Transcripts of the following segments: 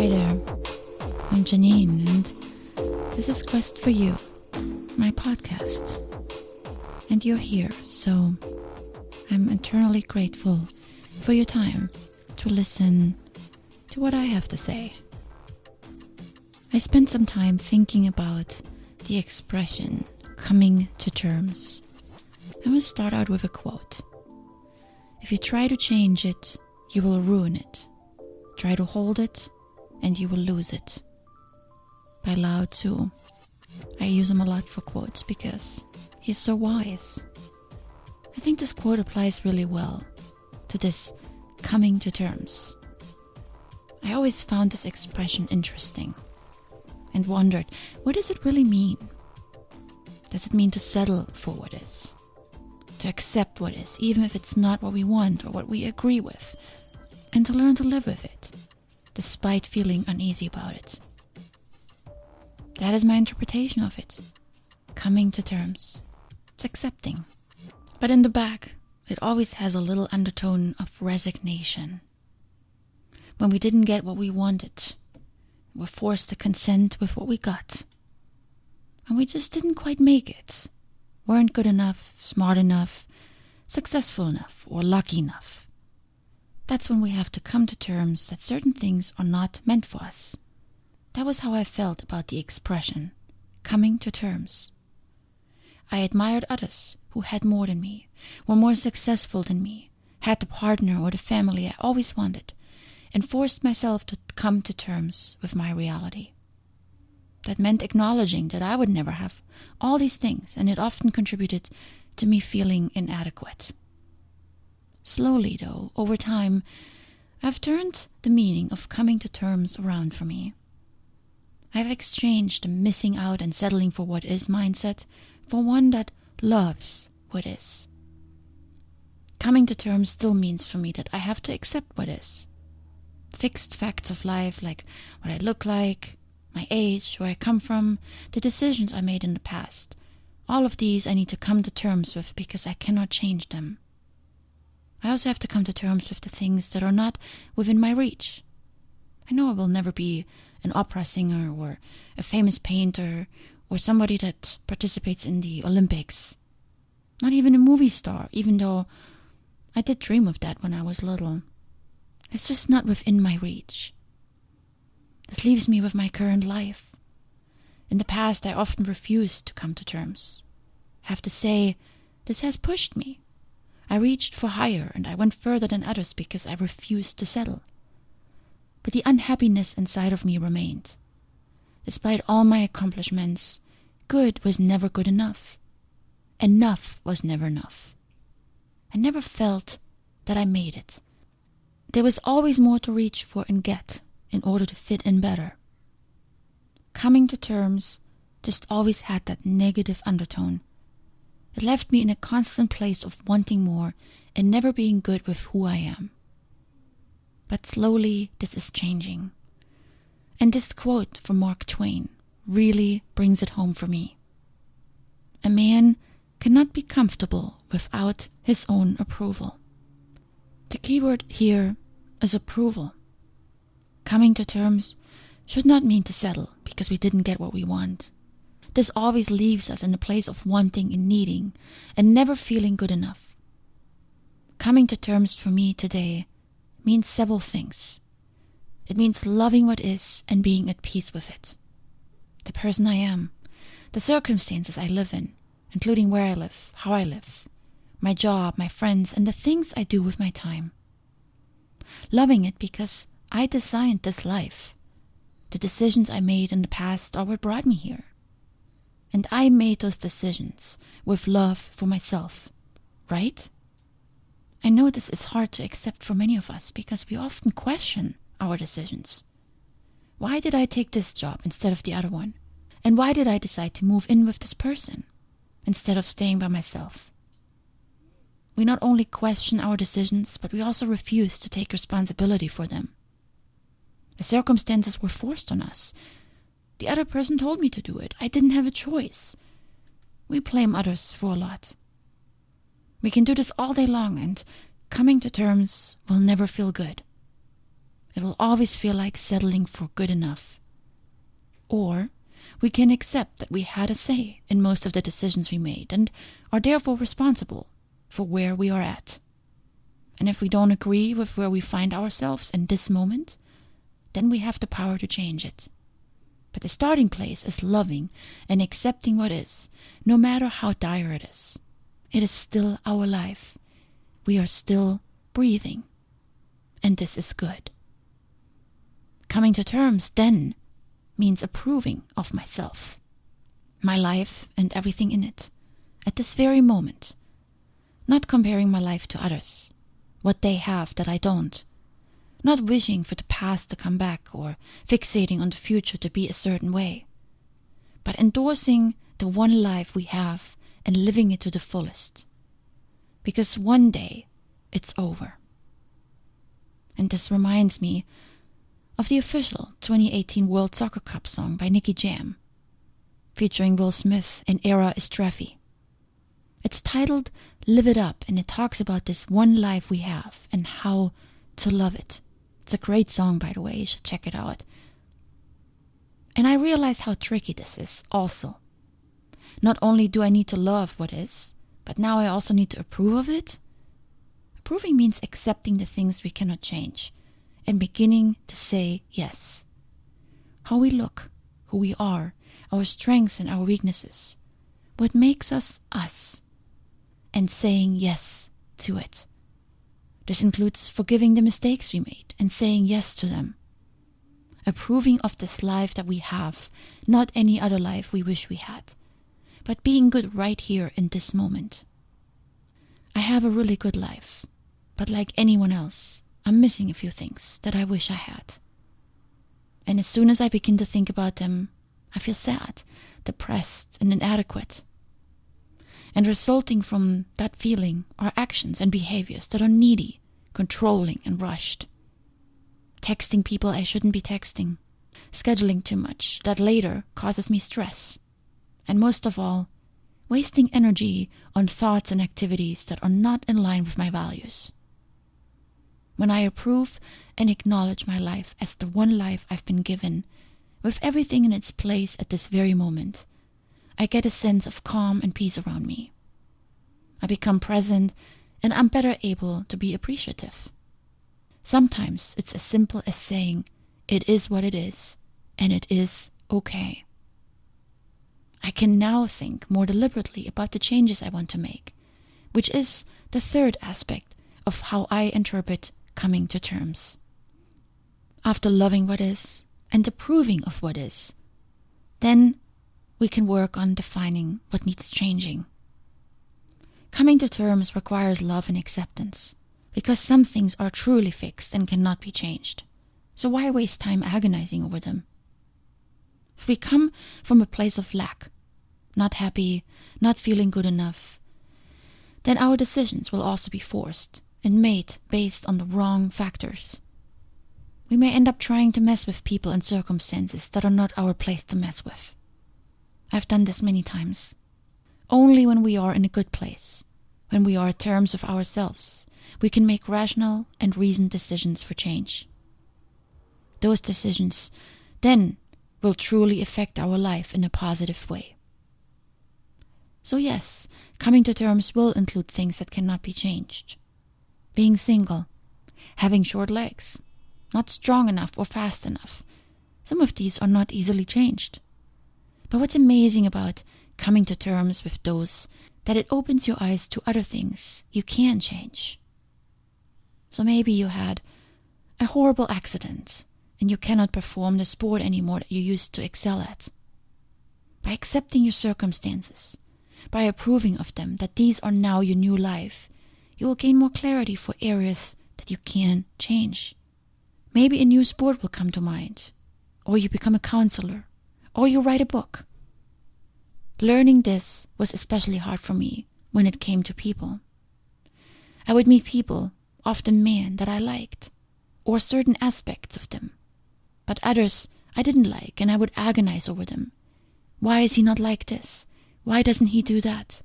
Hi there, I'm Janine, and this is Quest for You, my podcast. And you're here, so I'm eternally grateful for your time to listen to what I have to say. I spent some time thinking about the expression coming to terms. I will start out with a quote. If you try to change it, you will ruin it. Try to hold it, and you will lose it. By Lao Tzu. I use him a lot for quotes because he's so wise. I think this quote applies really well to this coming to terms. I always found this expression interesting and wondered, what does it really mean? Does it mean to settle for what is? To accept what is, even if it's not what we want or what we agree with, and to learn to live with it, despite feeling uneasy about it. That is my interpretation of it. Coming to terms. It's accepting. But in the back, it always has a little undertone of resignation. When we didn't get what we wanted, we're forced to consent with what we got. And we just didn't quite make it. Weren't good enough, smart enough, successful enough, or lucky enough. That's when we have to come to terms that certain things are not meant for us. That was how I felt about the expression, coming to terms. I admired others who had more than me, were more successful than me, had the partner or the family I always wanted, and forced myself to come to terms with my reality. That meant acknowledging that I would never have all these things, and it often contributed to me feeling inadequate. Slowly, though, over time, I've turned the meaning of coming to terms around for me. I've exchanged the missing out and settling for what is mindset for one that loves what is. Coming to terms still means for me that I have to accept what is. Fixed facts of life, like what I look like, my age, where I come from, the decisions I made in the past. All of these I need to come to terms with because I cannot change them. I also have to come to terms with the things that are not within my reach. I know I will never be an opera singer or a famous painter or somebody that participates in the Olympics. Not even a movie star, even though I did dream of that when I was little. It's just not within my reach. This leaves me with my current life. In the past, I often refused to come to terms. I have to say, this has pushed me. I reached for higher and I went further than others because I refused to settle. But the unhappiness inside of me remained. Despite all my accomplishments, good was never good enough. Enough was never enough. I never felt that I made it. There was always more to reach for and get in order to fit in better. Coming to terms just always had that negative undertone. It left me in a constant place of wanting more and never being good with who I am. But slowly this is changing. And this quote from Mark Twain really brings it home for me. A man cannot be comfortable without his own approval. The keyword here is approval. Coming to terms should not mean to settle because we didn't get what we want. This always leaves us in a place of wanting and needing and never feeling good enough. Coming to terms for me today means several things. It means loving what is and being at peace with it. The person I am, the circumstances I live in, including where I live, how I live, my job, my friends, and the things I do with my time. Loving it because I designed this life. The decisions I made in the past are what brought me here. And I made those decisions with love for myself, right? I know this is hard to accept for many of us because we often question our decisions. Why did I take this job instead of the other one? And why did I decide to move in with this person instead of staying by myself? We not only question our decisions, but we also refuse to take responsibility for them. The circumstances were forced on us. The other person told me to do it. I didn't have a choice. We blame others for a lot. We can do this all day long, and coming to terms will never feel good. It will always feel like settling for good enough. Or we can accept that we had a say in most of the decisions we made and are therefore responsible for where we are at. And if we don't agree with where we find ourselves in this moment, then we have the power to change it. But the starting place is loving and accepting what is, no matter how dire it is. It is still our life. We are still breathing. And this is good. Coming to terms, then, means approving of myself, my life and everything in it, at this very moment. Not comparing my life to others, what they have that I don't. Not wishing for the past to come back or fixating on the future to be a certain way, but endorsing the one life we have and living it to the fullest. Because one day it's over. And this reminds me of the official 2018 World Soccer Cup song by Nicky Jam, featuring Will Smith and Era Estrafi. It's titled Live It Up, and it talks about this one life we have and how to love it. It's a great song, by the way. You should check it out. And I realize how tricky this is also. Not only do I need to love what is, but now I also need to approve of it. Approving means accepting the things we cannot change and beginning to say yes. How we look, who we are, our strengths and our weaknesses, what makes us us, and saying yes to it. This includes forgiving the mistakes we made and saying yes to them. Approving of this life that we have, not any other life we wish we had, but being good right here in this moment. I have a really good life, but like anyone else, I'm missing a few things that I wish I had. And as soon as I begin to think about them, I feel sad, depressed, and inadequate. And resulting from that feeling are actions and behaviors that are needy, controlling, and rushed. Texting people I shouldn't be texting. Scheduling too much that later causes me stress. And most of all, wasting energy on thoughts and activities that are not in line with my values. When I approve and acknowledge my life as the one life I've been given, with everything in its place at this very moment, I get a sense of calm and peace around me. I become present and I'm better able to be appreciative. Sometimes it's as simple as saying, it is what it is, and it is okay. I can now think more deliberately about the changes I want to make, which is the third aspect of how I interpret coming to terms. After loving what is and approving of what is, then we can work on defining what needs changing. Coming to terms requires love and acceptance, because some things are truly fixed and cannot be changed. So why waste time agonizing over them? If we come from a place of lack, not happy, not feeling good enough, then our decisions will also be forced and made based on the wrong factors. We may end up trying to mess with people and circumstances that are not our place to mess with. I've done this many times. Only when we are in a good place, when we are at terms with ourselves, we can make rational and reasoned decisions for change. Those decisions then will truly affect our life in a positive way. So yes, coming to terms will include things that cannot be changed. Being single, having short legs, not strong enough or fast enough. Some of these are not easily changed. But what's amazing about coming to terms with those, that it opens your eyes to other things you can change. So maybe you had a horrible accident and you cannot perform the sport anymore that you used to excel at. By accepting your circumstances, by approving of them, that these are now your new life, you will gain more clarity for areas that you can change. Maybe a new sport will come to mind, or you become a counselor, or you write a book. Learning this was especially hard for me when it came to people. I would meet people, often men, that I liked, or certain aspects of them, but others I didn't like, and I would agonize over them. Why is he not like this? Why doesn't he do that?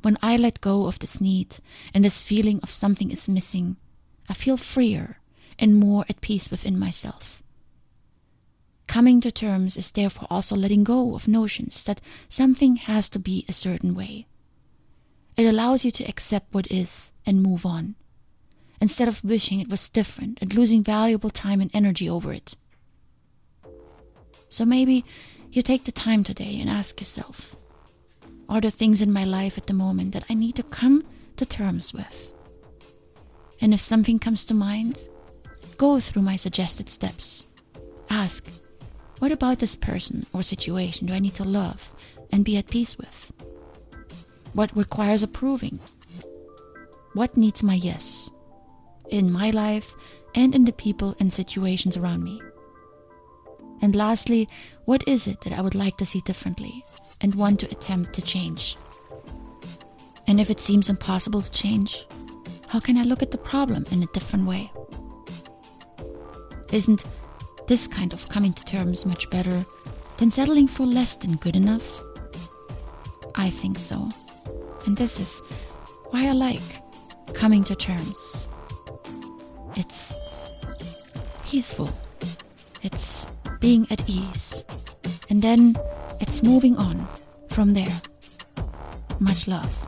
When I let go of this need and this feeling of something is missing, I feel freer and more at peace within myself. Coming to terms is therefore also letting go of notions that something has to be a certain way. It allows you to accept what is and move on, instead of wishing it was different and losing valuable time and energy over it. So maybe you take the time today and ask yourself, are there things in my life at the moment that I need to come to terms with? And if something comes to mind, go through my suggested steps. Ask, what about this person or situation do I need to love and be at peace with? What requires approving? What needs my yes in my life and in the people and situations around me? And lastly, what is it that I would like to see differently and want to attempt to change? And if it seems impossible to change, how can I look at the problem in a different way? Isn't this kind of coming to terms much better than settling for less than good enough? I think so. And this is why I like coming to terms. It's peaceful. It's being at ease. And then it's moving on from there. Much love.